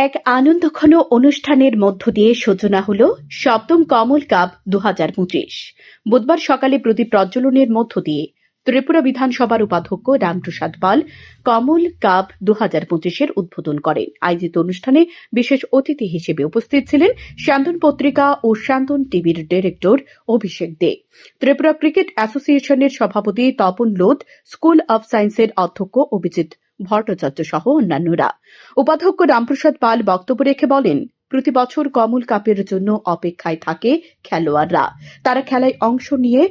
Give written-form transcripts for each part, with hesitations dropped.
এক আনন্দঘন অনুষ্ঠানের মধ্য দিয়ে সূচনা হল সপ্তম কমল কাপ 2025। বুধবার সকালে প্রদীপ প্রজ্বলনের মধ্য দিয়ে ত্রিপুরা বিধানসভার উপাধ্যক্ষ রামপ্রসাদ পাল কমল কাপ 2025-এর উদ্বোধন করেন। আয়োজিত অনুষ্ঠানে বিশেষ অতিথি হিসেবে উপস্থিত ছিলেন স্যান্দন পত্রিকা ও স্যান্দন টিভির ডিরেক্টর অভিষেক দে, ত্রিপুরা ক্রিকেট অ্যাসোসিয়েশনের সভাপতি তপন লোধ, স্কুল অব সায়েন্সের অধ্যক্ষ অভিজিৎ ভট্টাচার্য সহ অন্যান্যরা। উপাধ্যক্ষ রামপ্রসাদ পাল বক্তব্য রেখে বলেন, প্রতি বছর কমল কাপের জন্য অপেক্ষায় থাকে খেলোয়াড়রা। তারা খেলায় অংশ নিয়ে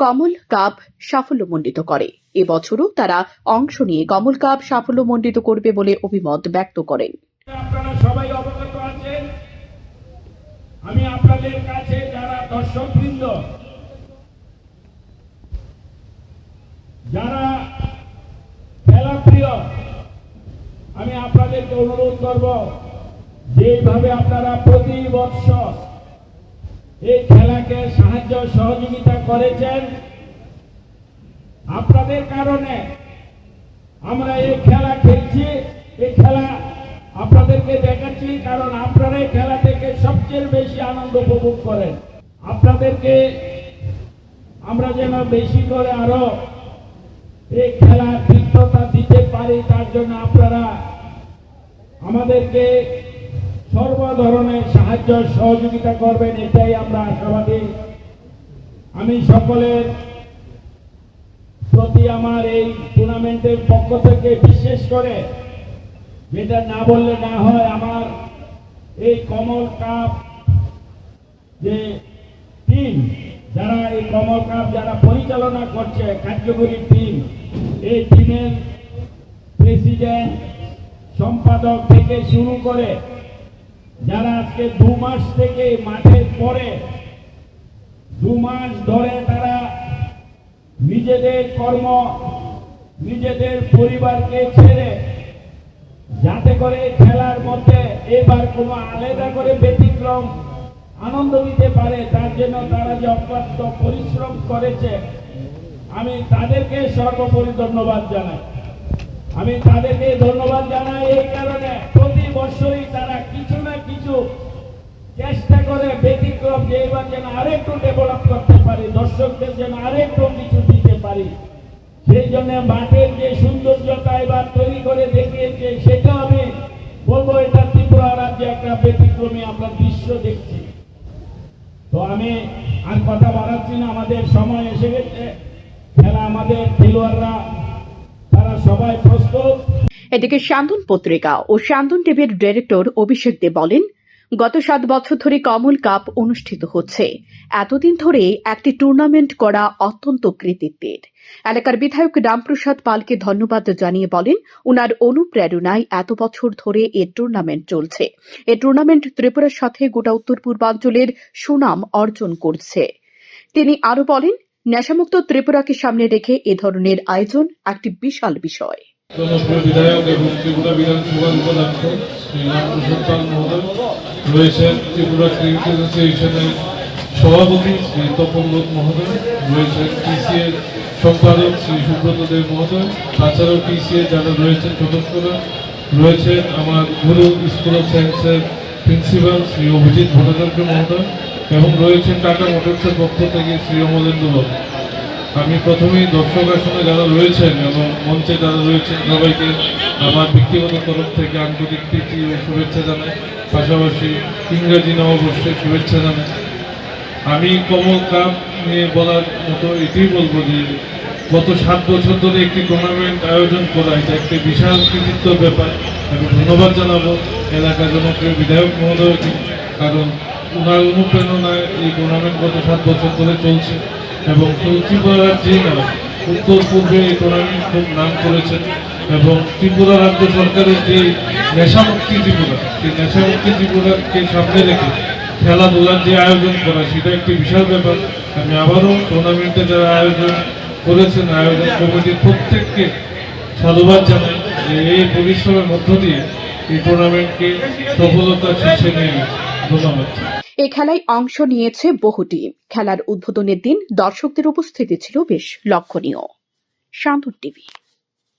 কমল কাপ সাফল্যমণ্ডিত করে। এবছরও তারা অংশ নিয়ে কমল কাপ সাফল্যমণ্ডিত করবে বলে অভিমত ব্যক্ত করেন। আপনারা সবাই অবগত আছেন, আমি আপনাদের কাছে যারা দর্শকবৃন্দ, যারা খেলাপ্রিয়, আমি আপনাদেরকে অনুরোধ করব, যেভাবে আপনারা প্রতি বছর এই খেলাকে সাহায্য সহযোগিতা করেছেন, আপনাদের কারণে আমরা এই খেলা খেলছি, এই খেলা আপনাদেরকে দেখাচ্ছি, কারণ আপনারা এই খেলা থেকে সবচেয়ে বেশি আনন্দ উপভোগ করেন। আপনাদেরকে আমরা যেন বেশি করে আরো এই খেলার তীব্রতা দিতে পারি, তার জন্য আপনারা আমাদেরকে সর্ব ধরনের সাহায্য সহযোগিতা করবেন, এটাই আমরা আশাবাদী। আমি সকলের প্রতি আমার এই টুর্নামেন্টের পক্ষ থেকে বিশেষ করে, যেটা না বললে না হয়, আমার এই কমল কাপ যে টিম, যারা এই কমল কাপ যারা পরিচালনা করছে, কার্যকরী টিম, এই টিমের প্রেসিডেন্ট, সম্পাদক থেকে শুরু করে যারা আজকে 2 মাস থেকে মাঠের পরে 2 মাস ধরে তারা নিজেদের কর্ম, নিজেদের পরিবারকে ছেড়ে যাতে করে খেলার মধ্যে এবার কোনো আলাদা করে ব্যতিক্রম আনন্দ দিতে পারে, তার জন্য তারা যে অক্লান্ত পরিশ্রম করেছে, আমি তাদেরকে সর্বোপরি ধন্যবাদ জানাই। আমি তাদেরকে ধন্যবাদ জানাই এই কারণে, প্রতি বছরই তারা কিছু না কিছু চেষ্টা করে ব্যতিক্রম, যে এবার যেন আরেকটু ডেভেলপ করতে পারি, দর্শকদের যেন আরেকটু কিছু দিতে পারি। সেই জন্য মাঠের যে সৌন্দর্যতা এবার তৈরি করে দেখিয়েছে, সেটা আমি বলবো এটা ত্রিপুরা রাজ্যে একটা ব্যতিক্রমী আমরা দৃশ্য দেখছি। তো আমি আর কথা বাড়াচ্ছি না, আমাদের সময় এসে গেছে। খেলা আমাদের খেলোয়াড়রা তারা সবাই প্রস্তুত। এদিকে স্যান্দন পত্রিকা ও স্যান্দন টিভির ডিরেক্টর অভিষেক দে বলেন, গত 7 বছর ধরে কমল কাপ অনুষ্ঠিত হচ্ছে। এতদিন ধরে একটি টুর্নামেন্ট করা অত্যন্ত কৃতিত্বের। এলাকার বিধায়ক রামপ্রসাদ পালকে ধন্যবাদ জানিয়ে বলেন, উনার অনুপ্রেরণায় এত বছর ধরে এ টুর্নামেন্ট চলছে। এ টুর্নামেন্ট ত্রিপুরার সাথে গোটা উত্তর পূর্বাঞ্চলের সুনাম অর্জন করছে। তিনি আরও বলেন, নেশামুক্ত ত্রিপুরাকে সামনে রেখে এ ধরনের আয়োজন একটি বিশাল বিষয়। জনপ্রিয় বিধায়ক এবং ত্রিপুরা বিধানসভার উপাধ্যক্ষ শ্রী রামপ্রসাদ পাল মহোদয় রয়েছেন, ত্রিপুরা ক্রিকেট অ্যাসোসিয়েশনের সভাপতি শ্রী তপন লোধ মহোদয় রয়েছেন, টিসিএর সম্পাদক শ্রী সুব্রত দেব মহোদয়, তাছাড়াও টিসিএর যারা রয়েছেন সদস্যরা রয়েছেন, আমার গুরু স্কুল অব সায়েন্সের প্রিন্সিপাল শ্রী অভিজিৎ ভট্টাচার্য মহোদয়, এবং রয়েছেন টাটা মোটরসের পক্ষ থেকে শ্রী অমলেন্দু বাবু। আমি প্রথমেই দর্শক আসনে যারা রয়েছেন এবং মঞ্চে যারা রয়েছেন সবাইকে আমার ব্যক্তিগত তরফ থেকে আন্তরিক প্রীতি ও শুভেচ্ছা জানাই, পাশাপাশি ইংরেজি নববর্ষের শুভেচ্ছা জানাই। আমি কমল কাপ নিয়ে বলার মতো এটাই বলবো যে গত 7 বছর ধরে একটি টুর্নামেন্ট আয়োজন করা, এটা একটি বিশাল কৃতিত্ব ব্যাপার। আমি ধন্যবাদ জানাবো এলাকার জনপ্রিয় বিধায়ক মহোদয়কে, কারণ ওনার অনুপ্রেরণায় এই টুর্নামেন্ট গত 7 বছর ধরে চলছে এবং ত্রিপুরা রাজ্যেই না, উত্তর পূর্বে এই টুর্নামেন্ট খুব নাম করেছেন। এবং ত্রিপুরা রাজ্য সরকারের যে নেশামুক্তি ত্রিপুরা, সেই নেশামুক্তি ত্রিপুরাকে সামনে রেখে খেলাধুলার যে আয়োজন করা, সেটা একটি বিশাল ব্যাপার। আমি আবারও টুর্নামেন্টে যারা আয়োজন করেছেন, আয়োজন কমিটির প্রত্যেককে সাধুবাদ জানাই যে এই পরিশ্রমের মধ্য দিয়ে এই টুর্নামেন্টকে সফলতার শীর্ষে নিয়ে গেছে। ধন্যবাদ। এ খেলায় অংশ নিয়েছে বহু টিম। খেলার উদ্বোধনের দিন দর্শকদের উপস্থিতি ছিল বেশ লক্ষণীয়। স্যান্দন টিভি।